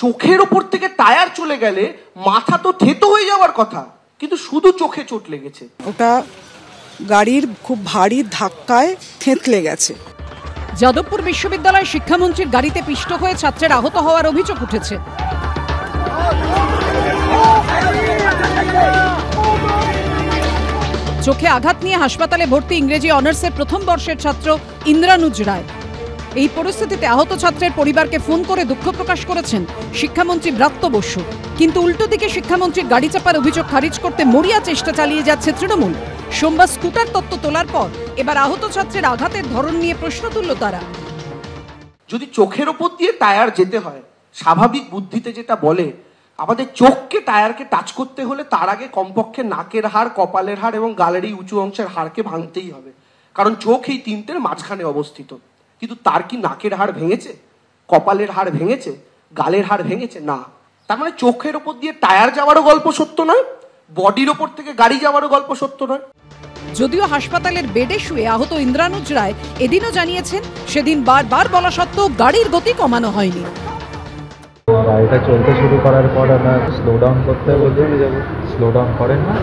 চোখের ওপর থেকে টায়ার চলে গেলে মাথা তো থেতো হয়ে যাওয়ার কথা, কিন্তু শুধু চোখে চোট লেগেছে। ওটা গাড়ির খুব ভারী ধাক্কায় থেঁতলে গেছে। যাদবপুর বিশ্ববিদ্যালয় শিক্ষামন্ত্রীর গাড়িতে পিষ্ট হয়ে ছাত্রের আহত হওয়ার অভিযোগ উঠেছে। চোখে আঘাত নিয়ে হাসপাতালে ভর্তি ইংরেজি অনার্সের প্রথম বর্ষের ছাত্র ইন্দ্রানুজ রায়। এই পরিস্থিতিতে আহত ছাত্রের পরিবারকে ফোন করে দুঃখ প্রকাশ করেছেন শিক্ষামন্ত্রী ব্রাত্য বসু। কিন্তু উল্টো দিকে শিক্ষামন্ত্রীর গাড়ি চাপার অভিযোগ খারিজ করতে মরিয়া চেষ্টা চালিয়ে যাচ্ছে তৃণমূল। সোমবার স্কুটার তত্ত্ব তোলার পর এবার আহত ছাত্রের আঘাতের ধরন নিয়ে প্রশ্ন তুলল তারা। যদি চোখের ওপর দিয়ে টায়ার যেতে হয়, স্বাভাবিক বুদ্ধিতে যেটা বলে আমাদের চোখকে টায়ারকে টাচ করতে হলে তার আগে কমপক্ষে নাকের হাড়, কপালের হাড় এবং গালের এই উঁচু অংশের হাড়কে ভাঙতেই হবে, কারণ চোখ এই তিনটের মাঝখানে অবস্থিত। কিন্তু তার কি নাকের হাড় ভেঙেছে, কপালের হাড় ভেঙেছে, গালের হাড় ভেঙেছে? না। তার মানে চোখের ওপর দিয়ে টায়ার যাওয়ারও গল্প সত্য নয়, বডির ওপর থেকে গাড়ি যাওয়ারও গল্প সত্য নয়। যদিও হাসপাতালের বেডে শুয়ে আহত ইন্দ্রানুজ রায় এদিনও জানিয়েছেন সেদিন বারবার বলা সত্ত্বেও গাড়ির গতি কমানো হয়নি। গাড়িটা চলতে শুরু করার পর আমরা স্লো ডাউন করতে বলতে যাব, স্লো ডাউন করেন না।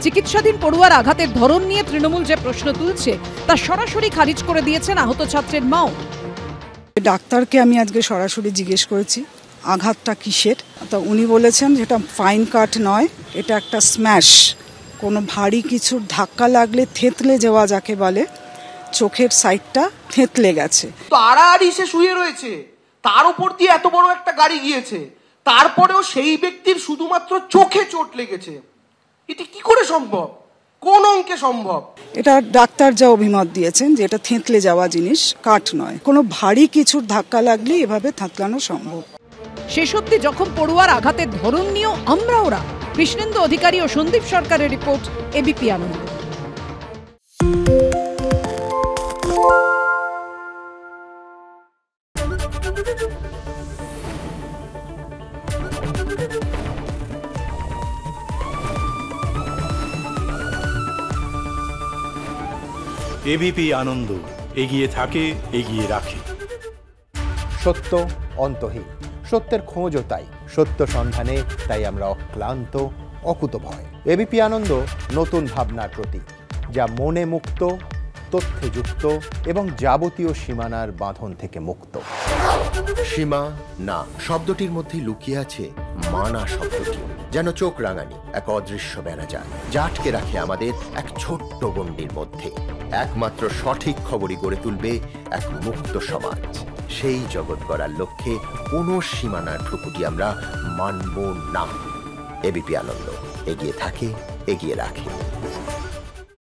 চিকিৎসাধীন পড়ুয়ার আঘাতের ধরন নিয়ে তৃণমূল যে প্রশ্ন তুলছে তা সরাসরি খারিজ করে দিয়েছেন আহত ছাত্রের মাও। ডাক্তারকে আমি আজকে সরাসরি জিজ্ঞেস করেছি আঘাতটা কিসের, তো উনি বলেছেন যেটা ফাইন কাট নয়, এটা একটা স্ম্যাশ। কোনো ভারী কিছুর ধাক্কা লাগলে থেতলে যাওয়া যাকে বলে, চোখের সাইডটা থেতলে গেছে। তো আড়াআড়ি সে শুয়ে রয়েছে, তার উপর দিয়ে এত বড় একটা গাড়ি গিয়েছে, তারপরেও সেই ব্যক্তির শুধুমাত্র চোখে চোট লেগেছে। এটা কি করে সম্ভব? কোন অঙ্কে সম্ভব? এটা ডাক্তার যা অভিমত দিয়েছেন যে এটা থেতলে যাওয়া জিনিস, কাঠ নয়। কোনো ভারী কিছুর ধাক্কা লাগলে এভাবে থেতলানো সম্ভব। শেষ অবধি যখন পড়ুয়ার আঘাতের ধরন নিয়েও আমরা ওরা। কৃষ্ণেন্দু অধিকারী ও সন্দীপ সরকারের রিপোর্ট, এবিপি আনন্দ। এবিপি আনন্দ, এগিয়ে থাকে, এগিয়ে রাখে। সত্য অন্তহীন, সত্যের খোঁজও তাই, সত্য সন্ধানে তাই আমরা অক্লান্ত, অকুতভয়। এবিপি আনন্দ নতুন ভাবনার প্রতীক, যা মনে মুক্ত, তথ্যে যুক্ত এবং যাবতীয় সীমানার বাঁধন থেকে মুক্ত। সীমা না শব্দটির মধ্যে লুকিয়ে আছে মানা শব্দটি, যেন চোখ রাঙানি এক অদৃশ্য বেড়াজাল, যা আটকে রাখে আমাদের এক ছোট্ট গণ্ডির মধ্যে। একমাত্র সঠিক খবরই গড়ে তুলবে এক মুক্ত সমাজ। সেই জগৎ গড়ার লক্ষ্যে কোনো সীমানার ঠুকুটি আমরা মানব না। এবিপি আনন্দ, এগিয়ে থাকে, এগিয়ে রাখে।